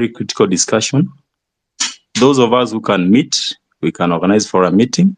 very critical discussion. Those of us who can meet, we can organize for a meeting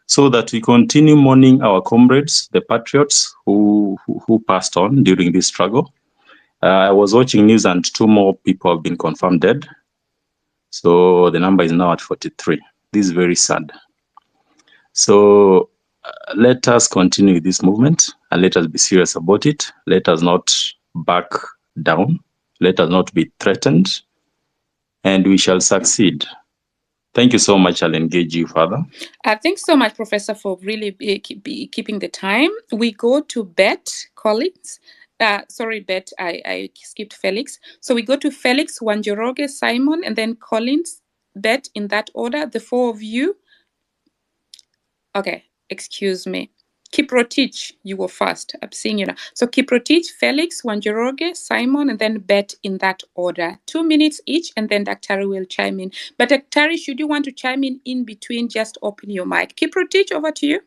so that we continue mourning our comrades, the patriots who passed on during this struggle. I was watching news and 2 more people have been confirmed dead. So the number is now at 43. This is very sad. So let us continue this movement and let us be serious about it. Let us not back down. Let us not be threatened, and we shall succeed. Thank you so much. I'll engage you further. Thanks so much, Professor, for really keeping the time. We go to Bet Collins. Sorry, Bet, I skipped Felix. So we go to Felix, Wanjoroge, Simon, and then Collins, Bet, in that order, the 4 of you. Okay, excuse me. Kiprotich, you were first. I'm seeing you now. So Kiprotich, Felix, Wanjoroge, Simon, and then Bet in that order. 2 minutes each, and then Daktari will chime in. But Daktari, should you want to chime in between, just open your mic. Kiprotich, over to you.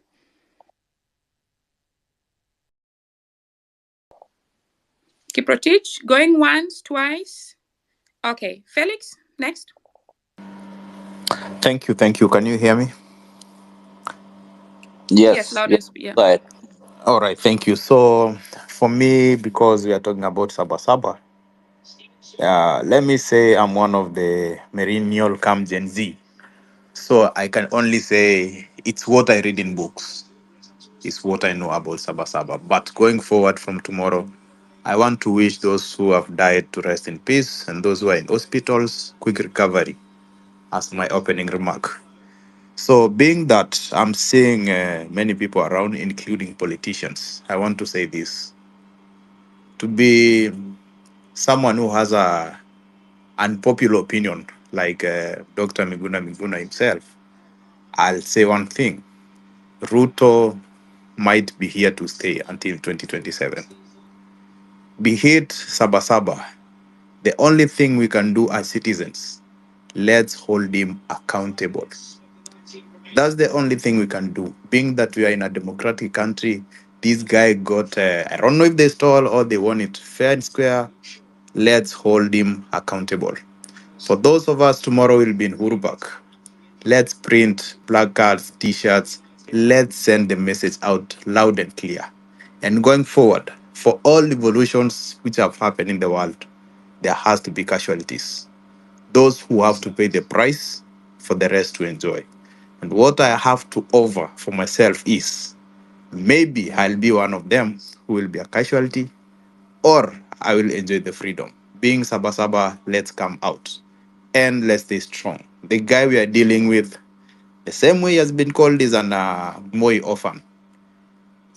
Kiprotich, going once, twice. Okay, Felix, next. Thank you. Can you hear me? Yes, loud and clear. Right. All right, thank you. So for me, because we are talking about Sabasaba, let me say I'm one of the millennial come Gen Z. So I can only say it's what I read in books. It's what I know about Sabasaba. But going forward from tomorrow, I want to wish those who have died to rest in peace and those who are in hospitals, quick recovery as my opening remark. So being that I'm seeing many people around, including politicians, I want to say this. To be someone who has a unpopular opinion, like Dr. Miguna himself, I'll say one thing. Ruto might be here to stay until 2027. Be it Sabasaba, the only thing we can do as citizens, let's hold him accountable. That's the only thing we can do. Being that we are in a democratic country, this guy got, I don't know if they stole or they won it fair and square. Let's hold him accountable. For those of us tomorrow will be in Hurubak. Let's print placards, t-shirts. Let's send the message out loud and clear. And going forward, for all revolutions which have happened in the world, there has to be casualties. Those who have to pay the price for the rest to enjoy. And what I have to offer for myself is maybe I'll be one of them who will be a casualty, or I will enjoy the freedom. Being Sabasaba, let's come out and let's stay strong. The guy we are dealing with, the same way he has been called is an Moi orphan.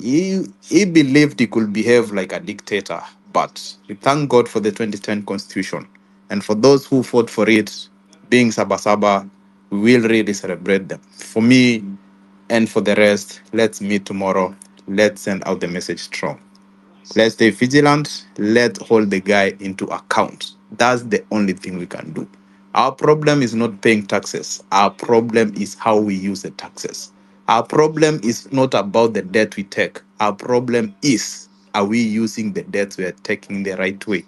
He believed he could behave like a dictator, but we thank God for the 2010 constitution. And for those who fought for it, being Sabasaba, we will really celebrate them. For me and for the rest, let's meet tomorrow. Let's send out the message strong. Let's stay vigilant. Let's hold the guy into account. That's the only thing we can do. Our problem is not paying taxes. Our problem is how we use the taxes. Our problem is not about the debt we take. Our problem is, are we using the debts we are taking the right way?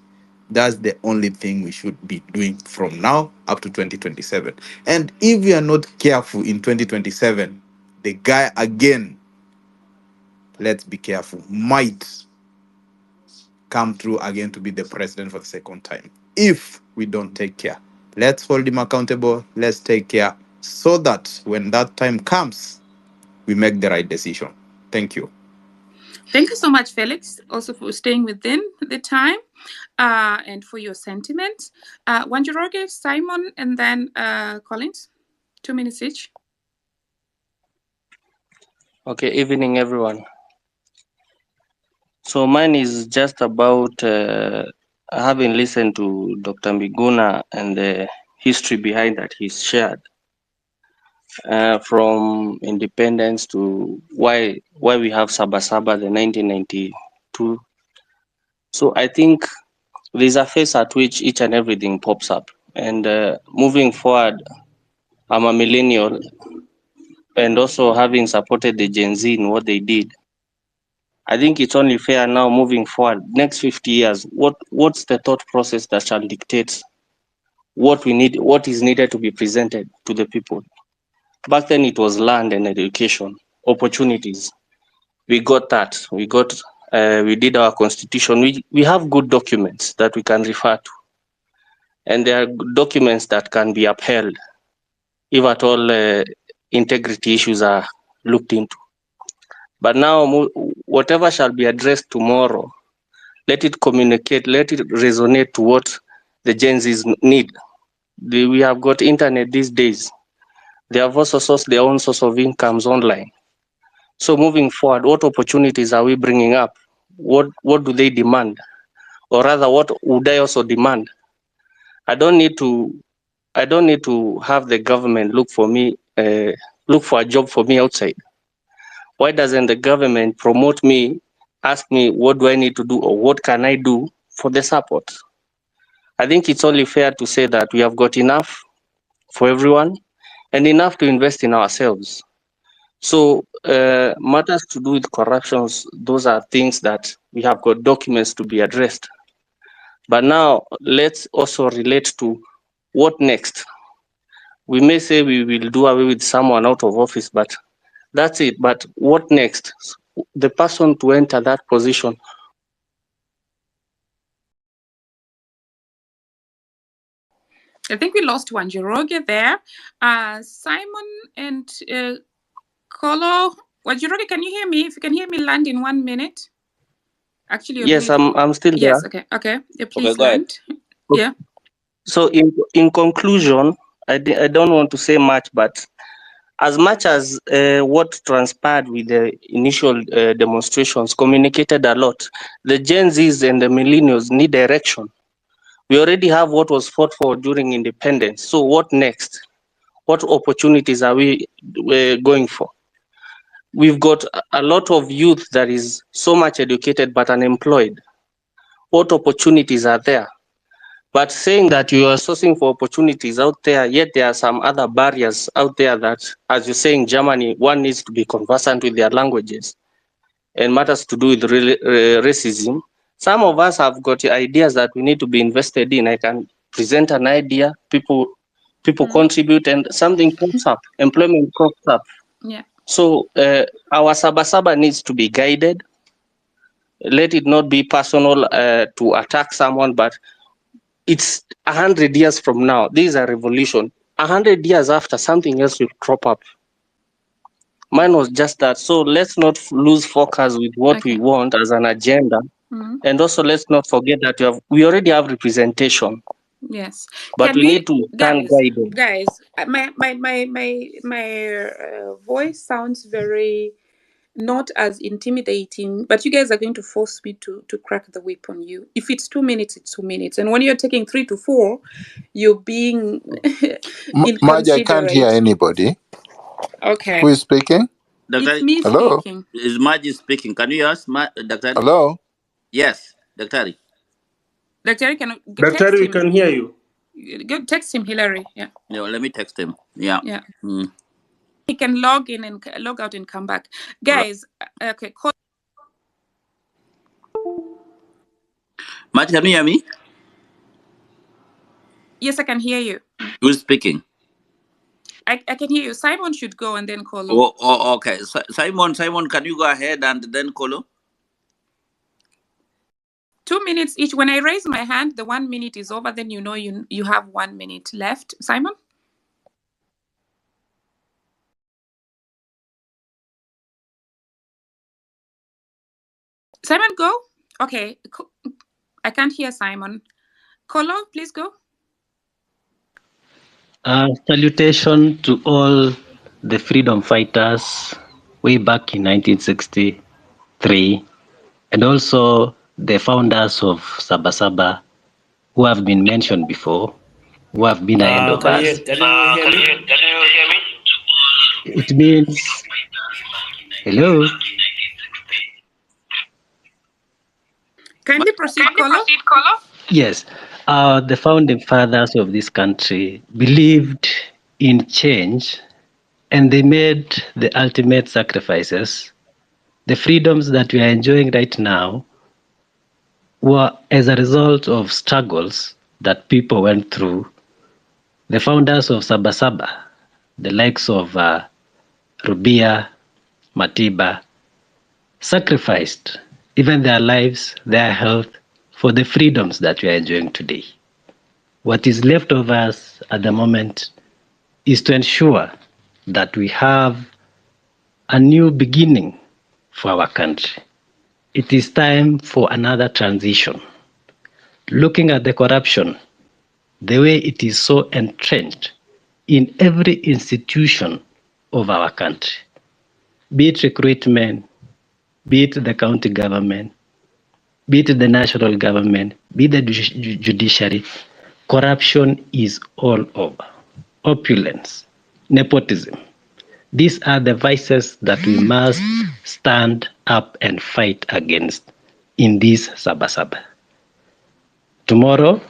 That's the only thing we should be doing from now up to 2027. And if we are not careful in 2027, the guy again, let's be careful, might come through again to be the president for the second time. If we don't take care, let's hold him accountable. Let's take care so that when that time comes, we make the right decision. Thank you. Thank you so much, Felix, also for staying within the time and for your sentiments. Wanjoroge, Simon, and then Collins. 2 minutes each. Okay, evening, everyone. So mine is just about having listened to Dr. Miguna and the history behind that he's shared. From independence to why we have Sabasaba, the 1992. So I think there's a phase at which each and everything pops up. And moving forward, I'm a millennial, and also having supported the Gen Z in what they did, I think it's only fair now moving forward, next 50 years, what's the thought process that shall dictate what we need, what is needed to be presented to the people. Back then it was land and education, opportunities. We got that. We did our constitution. We have good documents that we can refer to. And there are documents that can be upheld if at all integrity issues are looked into. But now, whatever shall be addressed tomorrow, let it communicate, let it resonate to what the Gen Zs need. We have got internet these days. They have also sourced their own source of incomes online. So moving forward, what opportunities are we bringing up? What do they demand? Or rather, what would I also demand? I don't need to have the government look for a job for me outside. Why doesn't the government promote me, ask me what do I need to do or what can I do for the support? I think it's only fair to say that we have got enough for everyone and enough to invest in ourselves. So matters to do with corruptions, those are things that we have got documents to be addressed. But now let's also relate to what next. We may say we will do away with someone out of office, but that's it. But what next? The person to enter that position. I think we lost one. Njoroge there. Simon and Kolo. Well, Njoroge, can you hear me? If you can hear me, land in 1 minute. Actually, yes, I'm still there. Yes, okay. Yeah, please land. Okay. Yeah. So in conclusion, I don't want to say much, but as much as what transpired with the initial demonstrations communicated a lot, the Gen Zs and the millennials need direction. We already have what was fought for during independence. So what next? What opportunities are we going for? We've got a lot of youth that is so much educated but unemployed. What opportunities are there? But saying that you are sourcing for opportunities out there, yet there are some other barriers out there that, as you say in Germany, one needs to be conversant with their languages and matters to do with racism. Some of us have got ideas that we need to be invested in. I can present an idea, people contribute, and something pops up, employment pops up. Yeah. So our Sabasaba needs to be guided. Let it not be personal to attack someone, but it's 100 years from now. This is a revolution. 100 years after, something else will crop up. Mine was just that. So let's not lose focus with what we want as an agenda. And also let's not forget that we already have representation. Yes. But we need to stand guided. Guys, my voice sounds very not as intimidating, but you guys are going to force me to crack the whip on you. If it's 2 minutes, it's 2 minutes. And when you're taking 3 to 4, you're being Marge, I can't hear anybody. Okay. Who is speaking? It's me speaking. Is Margie speaking? Can you ask Dr. Hello? Yes, Dr. Dr. Dr. we can hear you. Go text him, Hillary. Yeah. No, let me text him. Yeah. Yeah. He can log in and log out and come back. Guys, okay. Margie, can you hear me? Yes, I can hear you. Who's speaking? I can hear you. Simon should go and then Kolo. Oh, okay. Simon, can you go ahead and then Kolo? 2 minutes each. When I raise my hand, the 1 minute is over. Then you know you have 1 minute left. Simon? Simon, go. Okay. I can't hear Simon. Kolo, please go. Salutation to all the freedom fighters way back in 1963, and also the founders of Sabasaba, who have been mentioned before, who have been ahead of us. Can you hear me? It means, hello? Can you proceed, Kolo? Yes. The founding fathers of this country believed in change, and they made the ultimate sacrifices. The freedoms that we are enjoying right now were as a result of struggles that people went through The founders of Sabasaba, the likes of Rubia, Matiba, sacrificed even their lives, their health, for the freedoms that we are enjoying today. What is left of us at the moment is to ensure that we have a new beginning for our country. It is time for another transition. Looking at the corruption, the way it is so entrenched in every institution of our country, be it recruitment, be it the county government, be it the national government, be it the judiciary, corruption is all over. Opulence, nepotism. These are the vices that we must stand up and fight against in this Sabasaba. Tomorrow,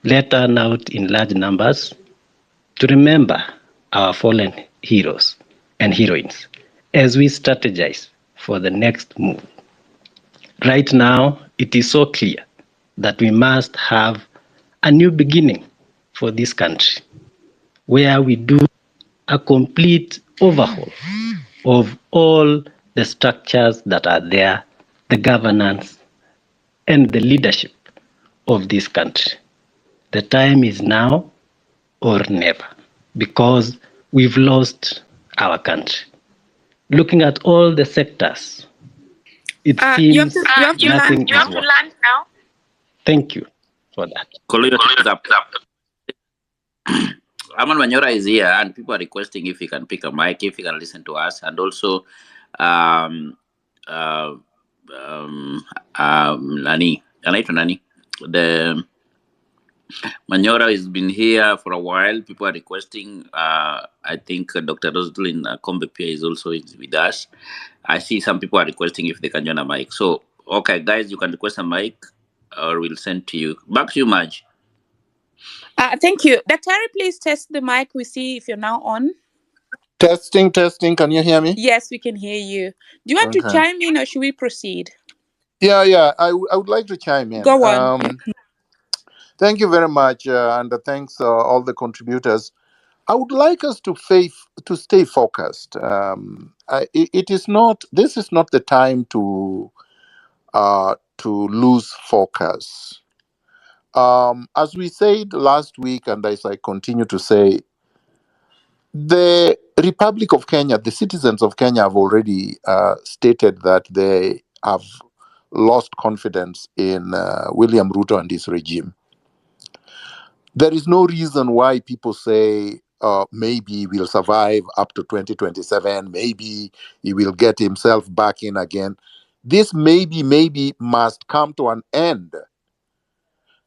let us turn out in large numbers to remember our fallen heroes and heroines as we strategize for the next move. Right now, it is so clear that we must have a new beginning for this country, where we do a complete overhaul of all the structures that are there, the governance, and the leadership of this country. The time is now or never, because we've lost our country. Looking at all the sectors, it seems nothing is working. Thank you for that. Aman Manyora is here, and people are requesting if he can pick a mic, if he can listen to us, and also Nani, the Manyora has been here for a while. People are requesting. I think Dr. Roslyn Kombepia is also with us. I see some people are requesting if they can join a mic. So, okay, guys, you can request a mic, or we'll send to you. Back to you, Maj. Thank you. Dr. Please test the mic. We see if you're now on. Testing. Can you hear me? Yes, we can hear you. Do you want to chime in, or should we proceed? Yeah. I would like to chime in. Go on. Thank you very much, and thanks all the contributors. I would like us to stay focused. This is not the time to lose focus. As we said last week, and as I continue to say, the Republic of Kenya, the citizens of Kenya have already stated that they have lost confidence in William Ruto and his regime. There is no reason why people say maybe we'll survive up to 2027, maybe he will get himself back in again. This maybe must come to an end.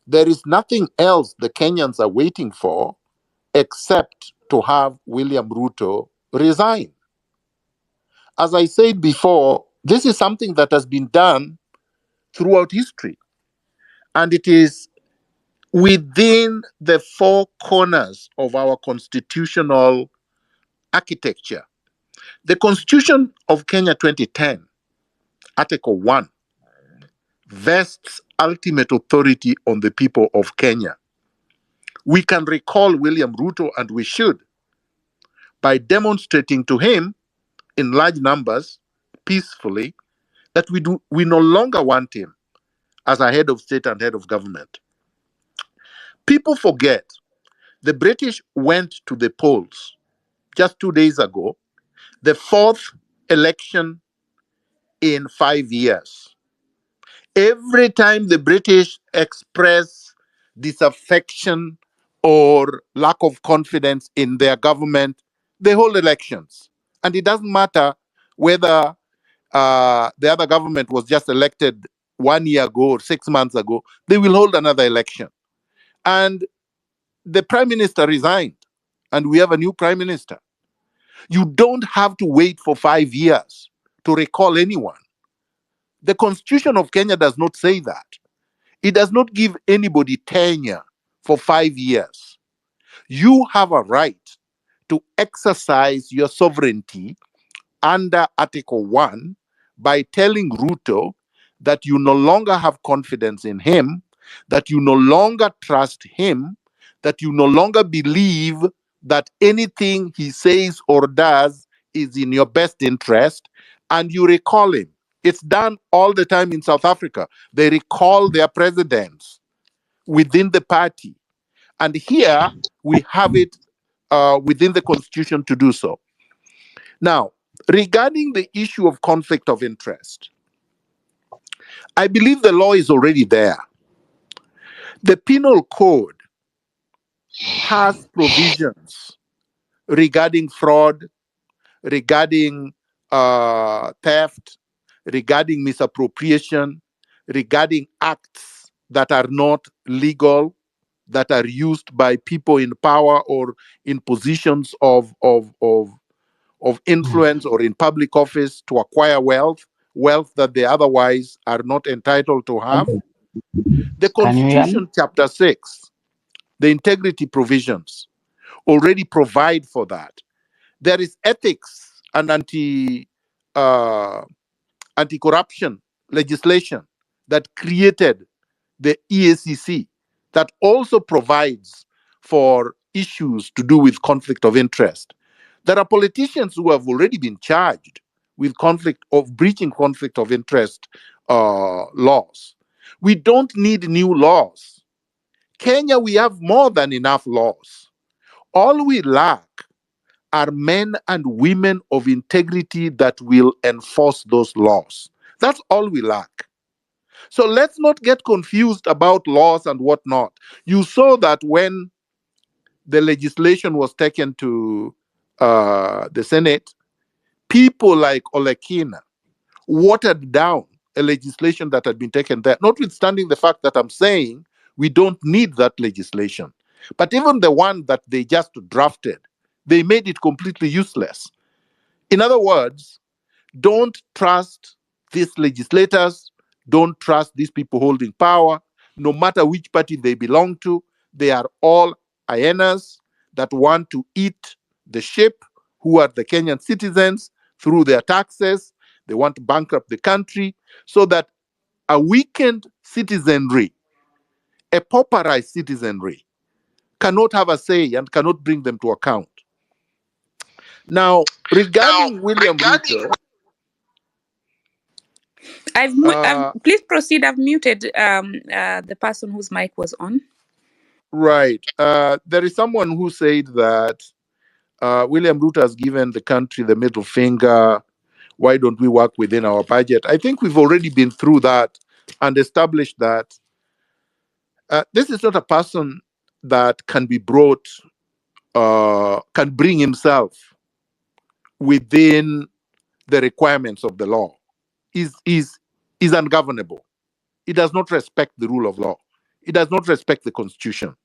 There is nothing else the Kenyans are waiting for except to have William Ruto resign. As I said before, this is something that has been done throughout history, and it is within the four corners of our constitutional architecture. The Constitution of Kenya 2010, Article 1, vests ultimate authority on the people of Kenya. We can recall William Ruto, and we should, by demonstrating to him in large numbers, peacefully, that we no longer want him as a head of state and head of government. People forget the British went to the polls just 2 days ago, the fourth election in 5 years. Every time the British express disaffection or lack of confidence in their government, they hold elections. And it doesn't matter whether the other government was just elected 1 year ago or 6 months ago, they will hold another election. And the prime minister resigned, and we have a new prime minister. You don't have to wait for 5 years to recall anyone. The Constitution of Kenya does not say that. It does not give anybody tenure for 5 years. You have a right to exercise your sovereignty under Article 1 by telling Ruto that you no longer have confidence in him, that you no longer trust him, that you no longer believe that anything he says or does is in your best interest, and you recall him. It's done all the time in South Africa. They recall their presidents within the party. And here we have it within the constitution to do so. Now, regarding the issue of conflict of interest, I believe the law is already there. The penal code has provisions regarding fraud, regarding theft, regarding misappropriation, regarding acts that are not legal, that are used by people in power or in positions of influence or in public office to acquire wealth that they otherwise are not entitled to have. The Constitution, Chapter 6, the integrity provisions already provide for that. There is ethics and anti-corruption legislation that created the EACC that also provides for issues to do with conflict of interest. There are politicians who have already been charged with breaching conflict of interest laws. We don't need new laws. Kenya, we have more than enough laws. All we lack are men and women of integrity that will enforce those laws. That's all we lack. So let's not get confused about laws and whatnot. You saw that when the legislation was taken to the Senate, people like Olekina watered down a legislation that had been taken there, notwithstanding the fact that I'm saying we don't need that legislation. But even the one that they just drafted, they made it completely useless. In other words, don't trust these legislators, don't trust these people holding power, no matter which party they belong to. They are all hyenas that want to eat the sheep, who are the Kenyan citizens, through their taxes. They want to bankrupt the country so that a weakened citizenry, a pauperized citizenry, cannot have a say and cannot bring them to account. Now, regarding William Ruto, Please proceed. I've muted the person whose mic was on. right. There is someone who said that William Ruto has given the country the middle finger. Why don't we work within our budget? I think we've already been through that and established that this is not a person that can be brought, can bring himself within the requirements of the law. Is ungovernable. He does not respect the rule of law. He does not respect the constitution.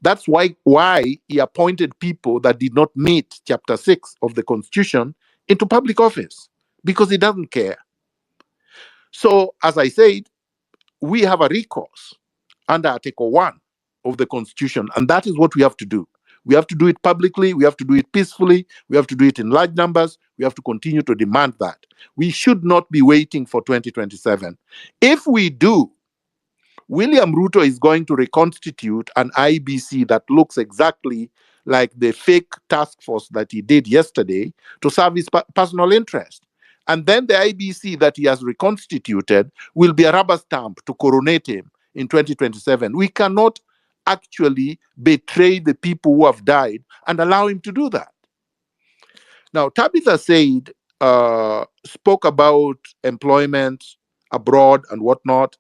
That's why he appointed people that did not meet Chapter 6 of the Constitution into public office, because he doesn't care. So, as I said, we have a recourse under Article 1 of the Constitution, and that is what we have to do. We have to do it publicly, we have to do it peacefully, we have to do it in large numbers, we have to continue to demand that. We should not be waiting for 2027. If we do, William Ruto is going to reconstitute an IBC that looks exactly like the fake task force that he did yesterday to serve his personal interest. And then the IBC that he has reconstituted will be a rubber stamp to coronate him in 2027. We cannot actually betray the people who have died and allow him to do that. Now, Tabitha said, spoke about employment abroad and whatnot,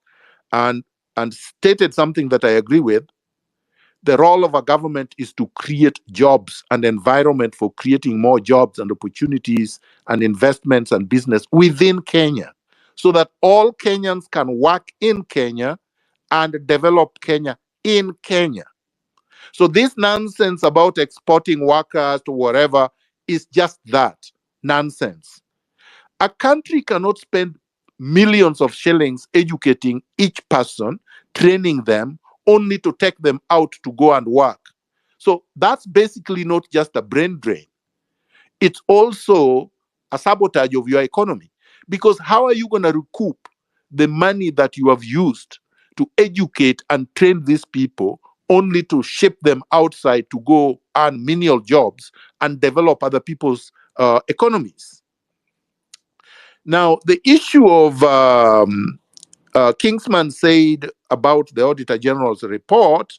and stated something that I agree with. The role of a government is to create jobs and environment for creating more jobs and opportunities and investments and business within Kenya, so that all Kenyans can work in Kenya and develop Kenya in Kenya. So this nonsense about exporting workers to wherever is just that, nonsense. A country cannot spend millions of shillings educating each person, training them, only to take them out to go and work. So that's basically not just a brain drain. It's also a sabotage of your economy. Because how are you going to recoup the money that you have used to educate and train these people only to ship them outside to go earn menial jobs and develop other people's economies. Now, the issue of Kingsman said about the Auditor General's report,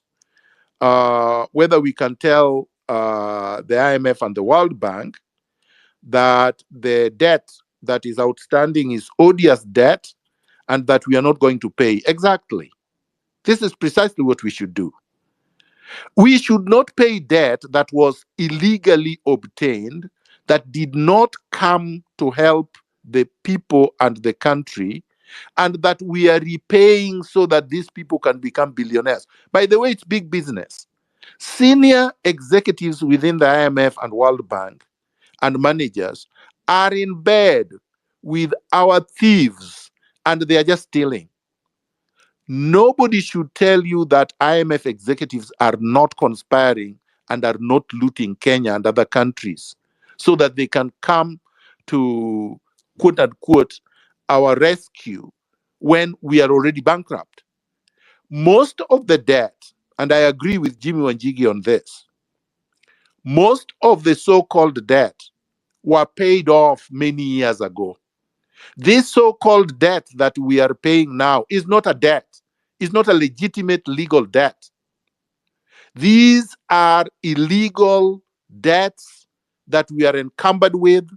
whether we can tell the IMF and the World Bank that the debt that is outstanding is odious debt and that we are not going to pay. Exactly. This is precisely what we should do. We should not pay debt that was illegally obtained, that did not come to help the people and the country, and that we are repaying so that these people can become billionaires. By the way, it's big business. Senior executives within the IMF and World Bank and managers are in bed with our thieves, and they are just stealing. Nobody should tell you that IMF executives are not conspiring and are not looting Kenya and other countries so that they can come to, quote unquote, our rescue when we are already bankrupt. Most of the debt, and I agree with Jimmy Wanjigi on this, most of the so-called debt were paid off many years ago. This so-called debt that we are paying now is not a debt. It's not a legitimate legal debt. These are illegal debts that we are encumbered with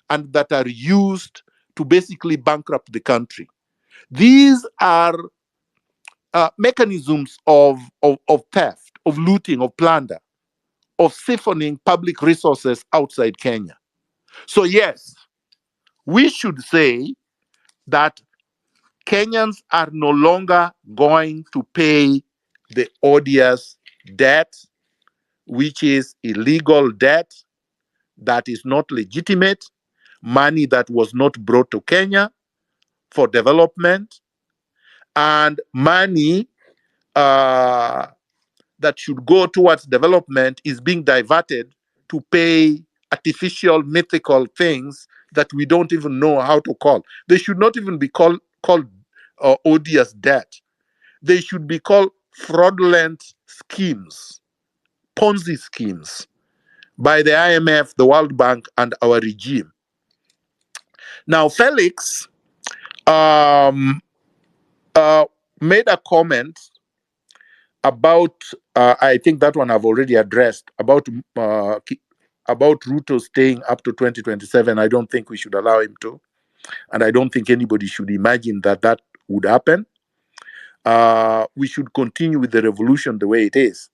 and that are used to basically bankrupt the country. These are mechanisms of theft, of looting, of plunder, of siphoning public resources outside Kenya. So yes, we should say that Kenyans are no longer going to pay the odious debt, which is illegal debt that is not legitimate, money that was not brought to Kenya for development, and money that should go towards development is being diverted to pay artificial, mythical things that we don't even know how to call. They should not even be called odious debt. They should be called fraudulent schemes, Ponzi schemes by the IMF, the World Bank, and our regime. Now, Felix made a comment about, I think that one I've already addressed, about Ruto staying up to 2027. I don't think we should allow him to. And I don't think anybody should imagine that that would happen. We should continue with the revolution the way it is.